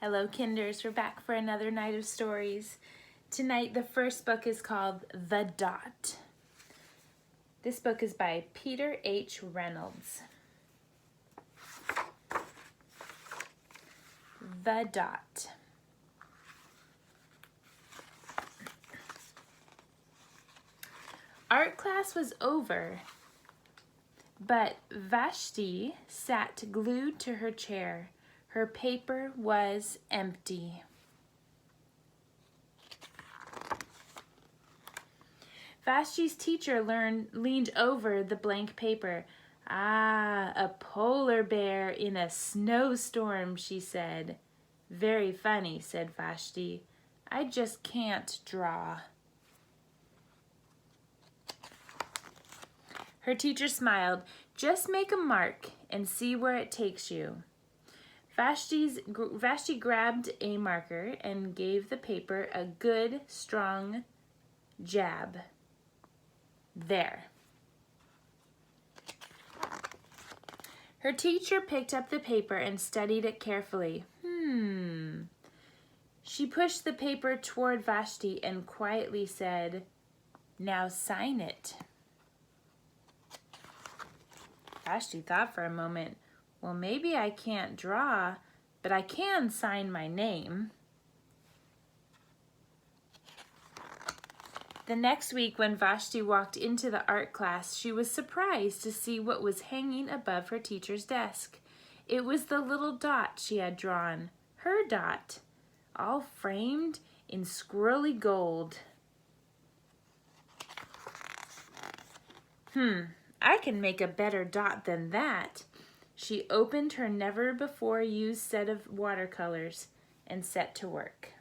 Hello, Kinders. We're back for another night of stories. Tonight, the first book is called The Dot. This book is by Peter H. Reynolds. The Dot. Art class was over, but Vashti sat glued to her chair. Her paper was empty. Vashti's teacher leaned over the blank paper. "Ah, a polar bear in a snowstorm," she said. "Very funny," said Vashti. "I just can't draw." Her teacher smiled. "Just make a mark and see where it takes you." Vashti grabbed a marker and gave the paper a good, strong jab. There. Her teacher picked up the paper and studied it carefully. She pushed the paper toward Vashti and quietly said, "Now sign it." Vashti thought for a moment. Well, maybe I can't draw, but I can sign my name. The next week, when Vashti walked into the art class, she was surprised to see what was hanging above her teacher's desk. It was the little dot she had drawn, her dot, all framed in squirrely gold. I can make a better dot than that. She opened her never-before-used set of watercolors and set to work.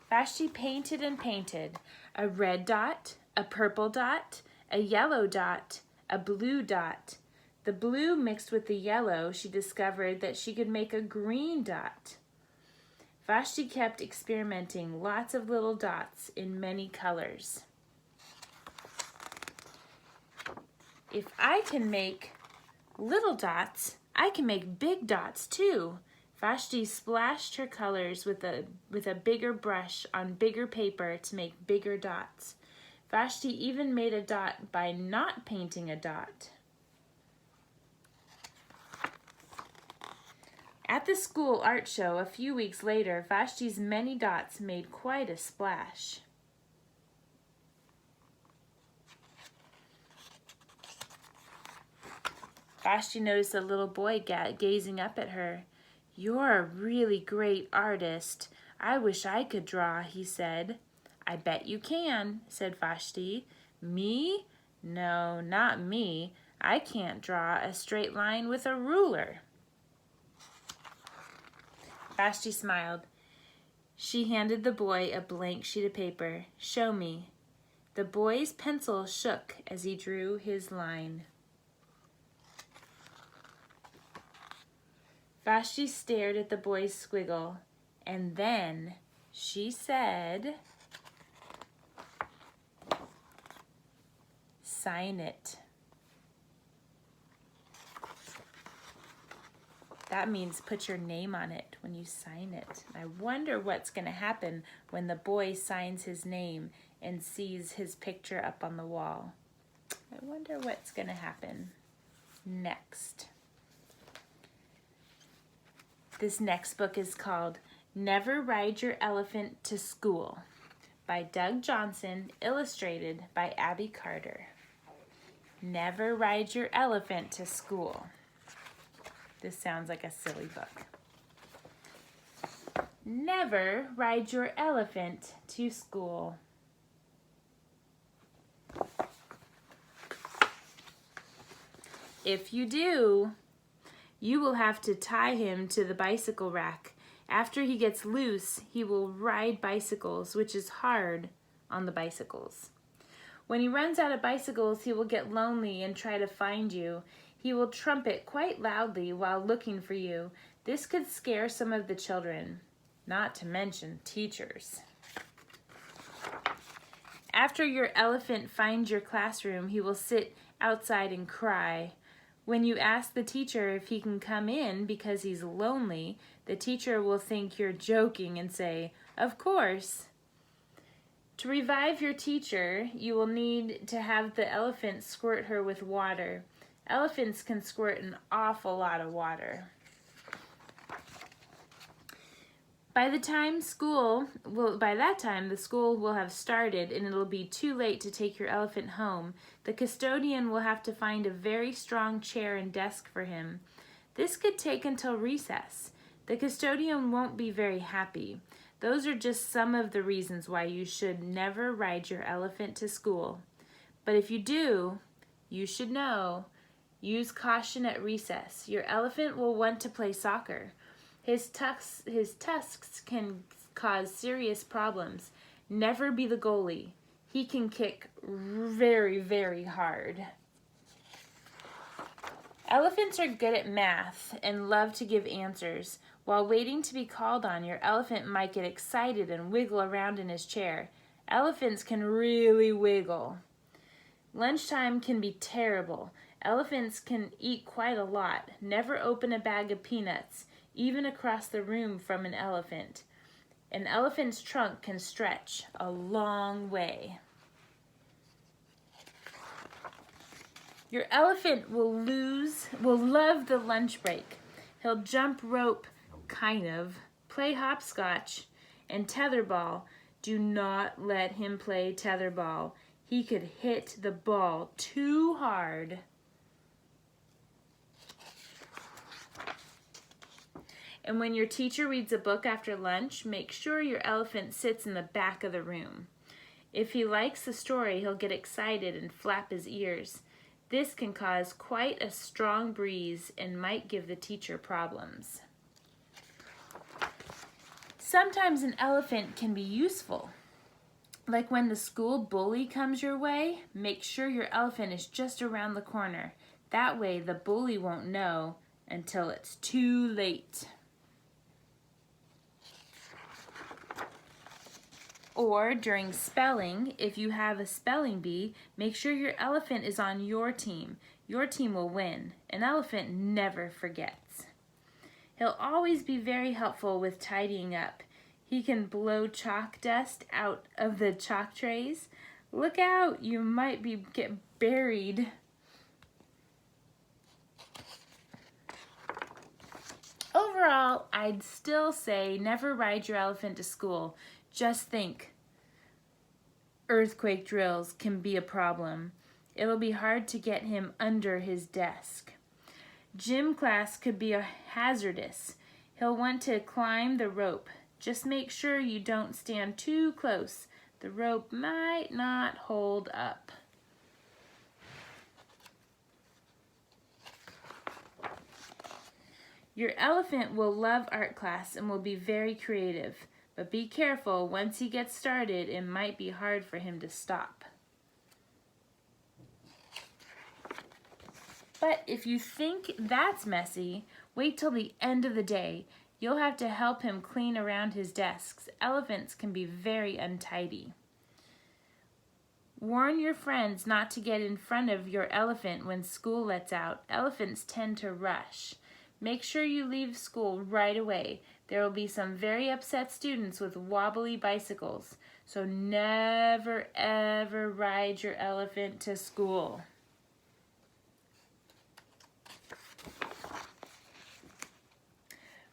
Vashti painted and painted. A red dot, a purple dot, a yellow dot, a blue dot. The blue mixed with the yellow, she discovered that she could make a green dot. Vashti kept experimenting, lots of little dots in many colors. If I can make little dots, I can make big dots too. Vashti splashed her colors with a bigger brush on bigger paper to make bigger dots. Vashti even made a dot by not painting a dot. At the school art show a few weeks later, Vashti's many dots made quite a splash. Vashti noticed a little boy gazing up at her. "You're a really great artist. I wish I could draw," he said. "I bet you can," said Vashti. "Me? No, not me. I can't draw a straight line with a ruler." Vashti smiled. She handed the boy a blank sheet of paper. "Show me." The boy's pencil shook as he drew his line. Vashti stared at the boy's squiggle, and then she said, "Sign it." That means put your name on it when you sign it. I wonder what's going to happen when the boy signs his name and sees his picture up on the wall. I wonder what's going to happen next. This next book is called Never Ride Your Elephant to School by Doug Johnson, illustrated by Abby Carter. Never ride your elephant to school. This sounds like a silly book. Never ride your elephant to school. If you do, you will have to tie him to the bicycle rack. After he gets loose, he will ride bicycles, which is hard on the bicycles. When he runs out of bicycles, he will get lonely and try to find you. He will trumpet quite loudly while looking for you. This could scare some of the children, not to mention teachers. After your elephant finds your classroom, he will sit outside and cry. When you ask the teacher if he can come in because he's lonely, the teacher will think you're joking and say, "Of course." To revive your teacher, you will need to have the elephant squirt her with water. Elephants can squirt an awful lot of water. By that time, the school will have started and it'll be too late to take your elephant home. The custodian will have to find a very strong chair and desk for him. This could take until recess. The custodian won't be very happy. Those are just some of the reasons why you should never ride your elephant to school. But if you do, you should know, use caution at recess. Your elephant will want to play soccer. His tusks can cause serious problems. Never be the goalie. He can kick very, very hard. Elephants are good at math and love to give answers. While waiting to be called on, your elephant might get excited and wiggle around in his chair. Elephants can really wiggle. Lunchtime can be terrible. Elephants can eat quite a lot. Never open a bag of peanuts, even across the room from an elephant. An elephant's trunk can stretch a long way. Your elephant will love the lunch break. He'll jump rope, kind of, play hopscotch, and tetherball. Do not let him play tetherball. He could hit the ball too hard. And when your teacher reads a book after lunch, make sure your elephant sits in the back of the room. If he likes the story, he'll get excited and flap his ears. This can cause quite a strong breeze and might give the teacher problems. Sometimes an elephant can be useful. Like when the school bully comes your way, make sure your elephant is just around the corner. That way the bully won't know until it's too late. Or during spelling, if you have a spelling bee, make sure your elephant is on your team. Your team will win. An elephant never forgets. He'll always be very helpful with tidying up. He can blow chalk dust out of the chalk trays. Look out, you might get buried. Overall, I'd still say never ride your elephant to school. Just think, earthquake drills can be a problem. It'll be hard to get him under his desk. Gym class could be hazardous. He'll want to climb the rope. Just make sure you don't stand too close. The rope might not hold up. Your elephant will love art class and will be very creative. But be careful, once he gets started, it might be hard for him to stop. But if you think that's messy, wait till the end of the day. You'll have to help him clean around his desks. Elephants can be very untidy. Warn your friends not to get in front of your elephant when school lets out. Elephants tend to rush. Make sure you leave school right away. There will be some very upset students with wobbly bicycles, so never ever ride your elephant to school.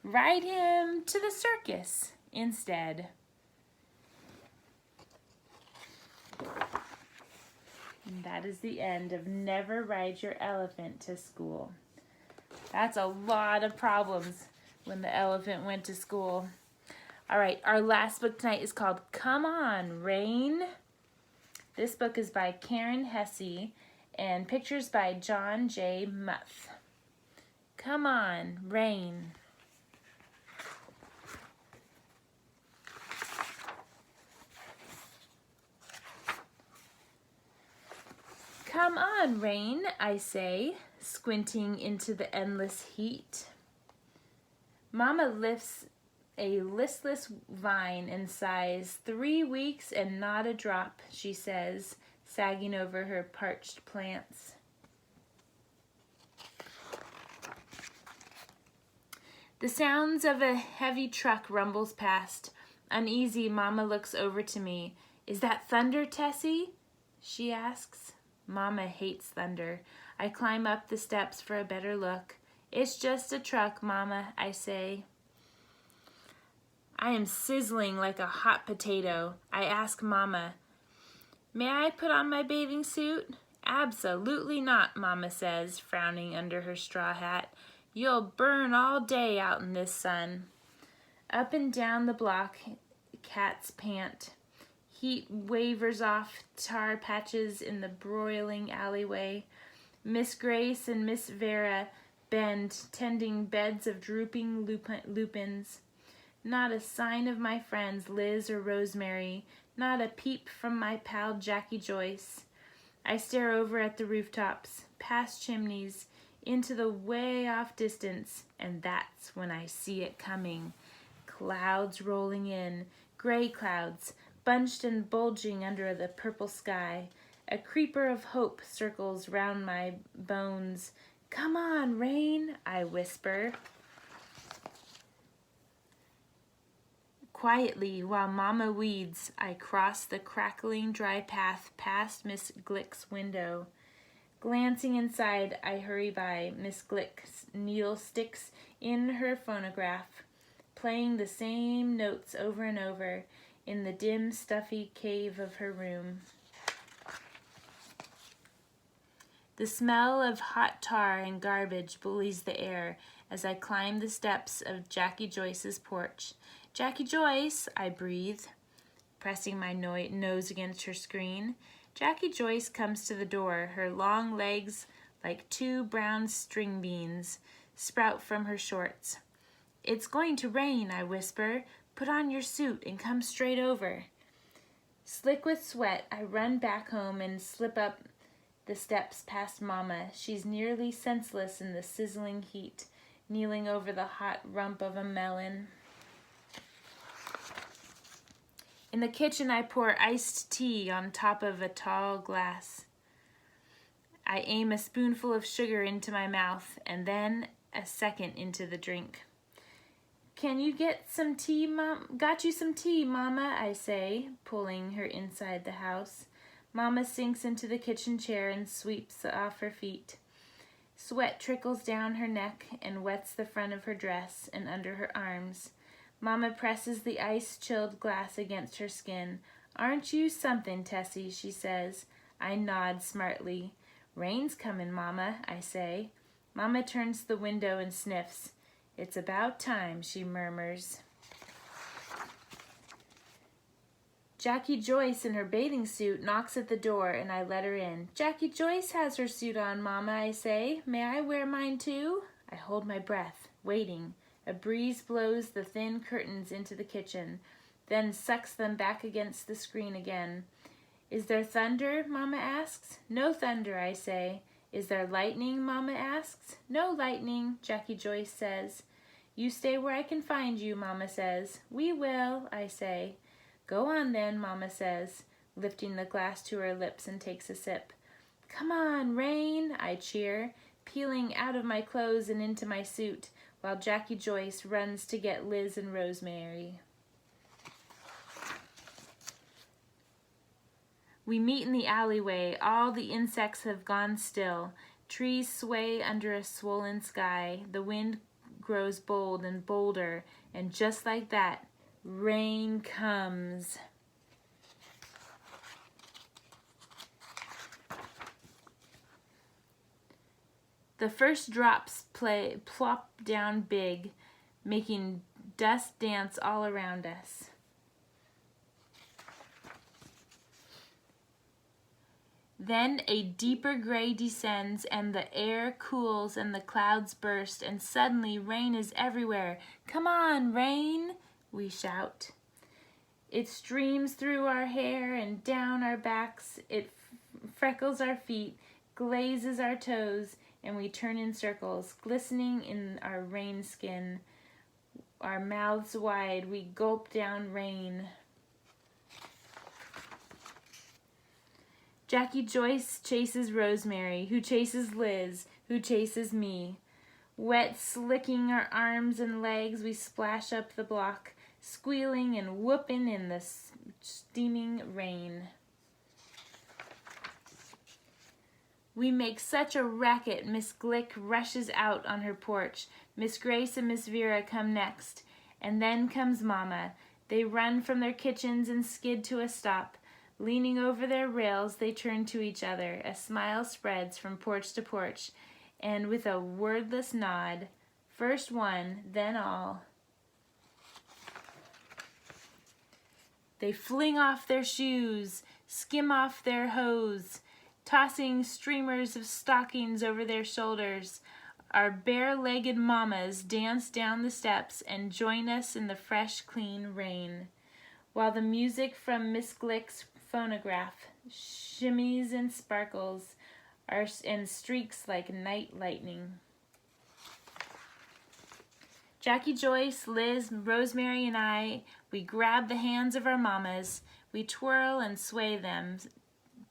Ride him to the circus instead. And that is the end of Never Ride Your Elephant to School. That's a lot of problems when the elephant went to school. All right, our last book tonight is called Come On, Rain. This book is by Karen Hesse and pictures by John J. Muth. Come on, rain. Come on, rain, I say, squinting into the endless heat. Mama lifts a listless vine and sighs. 3 weeks and not a drop, she says, sagging over her parched plants. The sounds of a heavy truck rumbles past. Uneasy, Mama looks over to me. Is that thunder, Tessie? She asks. Mama hates thunder. I climb up the steps for a better look. It's just a truck, Mama, I say. I am sizzling like a hot potato. I ask Mama, may I put on my bathing suit? Absolutely not, Mama says, frowning under her straw hat. You'll burn all day out in this sun. Up and down the block, cats pant. Heat wavers off tar patches in the broiling alleyway. Miss Grace and Miss Vera bend, tending beds of drooping lupins. Not a sign of my friends Liz or Rosemary, not a peep from my pal Jackie Joyce. I stare over at the rooftops, past chimneys, into the way off distance, and that's when I see it coming. Clouds rolling in, gray clouds, bunched and bulging under the purple sky. A creeper of hope circles round my bones. Come on, rain, I whisper. Quietly, while Mama weeds, I cross the crackling dry path past Miss Glick's window. Glancing inside, I hurry by. Miss Glick's needle sticks in her phonograph, playing the same notes over and over in the dim, stuffy cave of her room. The smell of hot tar and garbage bullies the air as I climb the steps of Jackie Joyce's porch. Jackie Joyce, I breathe, pressing my nose against her screen. Jackie Joyce comes to the door, her long legs like 2 brown string beans sprout from her shorts. It's going to rain, I whisper. Put on your suit and come straight over. Slick with sweat, I run back home and slip up the steps past Mama. She's nearly senseless in the sizzling heat, kneeling over the hot rump of a melon. In the kitchen, I pour iced tea on top of a tall glass. I aim a spoonful of sugar into my mouth and then a second into the drink. Can you get some tea, Mom? Got you some tea, Mama, I say, pulling her inside the house. Mama sinks into the kitchen chair and sweeps off her feet. Sweat trickles down her neck and wets the front of her dress and under her arms. Mama presses the ice-chilled glass against her skin. Aren't you something, Tessie, she says. I nod smartly. Rain's coming, Mama, I say. Mama turns to the window and sniffs. It's about time, she murmurs. Jackie Joyce in her bathing suit knocks at the door and I let her in. Jackie Joyce has her suit on, Mama, I say. May I wear mine too? I hold my breath, waiting. A breeze blows the thin curtains into the kitchen, then sucks them back against the screen again. Is there thunder? Mama asks. No thunder, I say. Is there lightning? Mama asks. No lightning, Jackie Joyce says. You stay where I can find you, Mama says. We will, I say. Go on then, Mama says, lifting the glass to her lips and takes a sip. Come on, rain, I cheer, peeling out of my clothes and into my suit, while Jackie Joyce runs to get Liz and Rosemary. We meet in the alleyway. All the insects have gone still. Trees sway under a swollen sky. The wind grows bold and bolder, and just like that, rain comes. The first drops plop down big, making dust dance all around us. Then a deeper gray descends and the air cools and the clouds burst and suddenly rain is everywhere. Come on, rain, we shout. It streams through our hair and down our backs. It freckles our feet, glazes our toes, and we turn in circles, glistening in our rain skin. our mouths wide, we gulp down rain. Jackie Joyce chases Rosemary, who chases Liz, who chases me. Wet, slicking our arms and legs, we splash up the block, squealing and whooping in the steaming rain. We make such a racket, Miss Glick rushes out on her porch. Miss Grace and Miss Vera come next, and then comes Mama. They run from their kitchens and skid to a stop. Leaning over their rails, they turn to each other. A smile spreads from porch to porch, and with a wordless nod, first one, then all, they fling off their shoes, skim off their hose, tossing streamers of stockings over their shoulders. Our bare-legged mamas dance down the steps and join us in the fresh, clean rain, while the music from Miss Glick's phonograph shimmies and sparkles and streaks like night lightning. Jackie Joyce, Liz, Rosemary, and I, we grab the hands of our mamas. We twirl and sway them,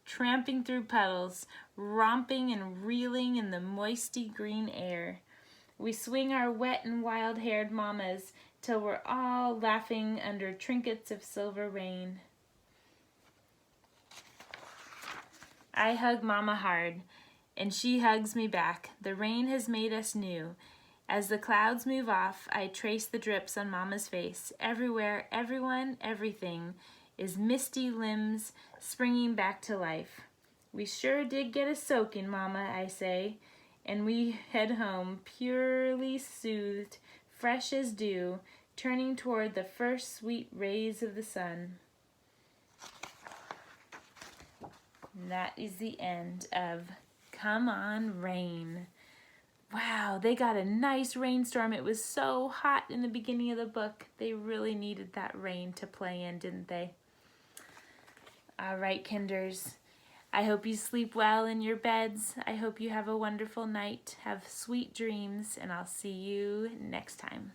tramping through puddles, romping and reeling in the moisty green air. We swing our wet and wild-haired mamas till we're all laughing under trinkets of silver rain. I hug Mama hard, and she hugs me back. The rain has made us new. As the clouds move off, I trace the drips on Mama's face. Everywhere, everyone, everything is misty limbs springing back to life. We sure did get a soaking, Mama, I say, and we head home, purely soothed, fresh as dew, turning toward the first sweet rays of the sun. And that is the end of Come On Rain. Wow, they got a nice rainstorm. It was so hot in the beginning of the book. They really needed that rain to play in, didn't they? All right, Kinders. I hope you sleep well in your beds. I hope you have a wonderful night. Have sweet dreams, and I'll see you next time.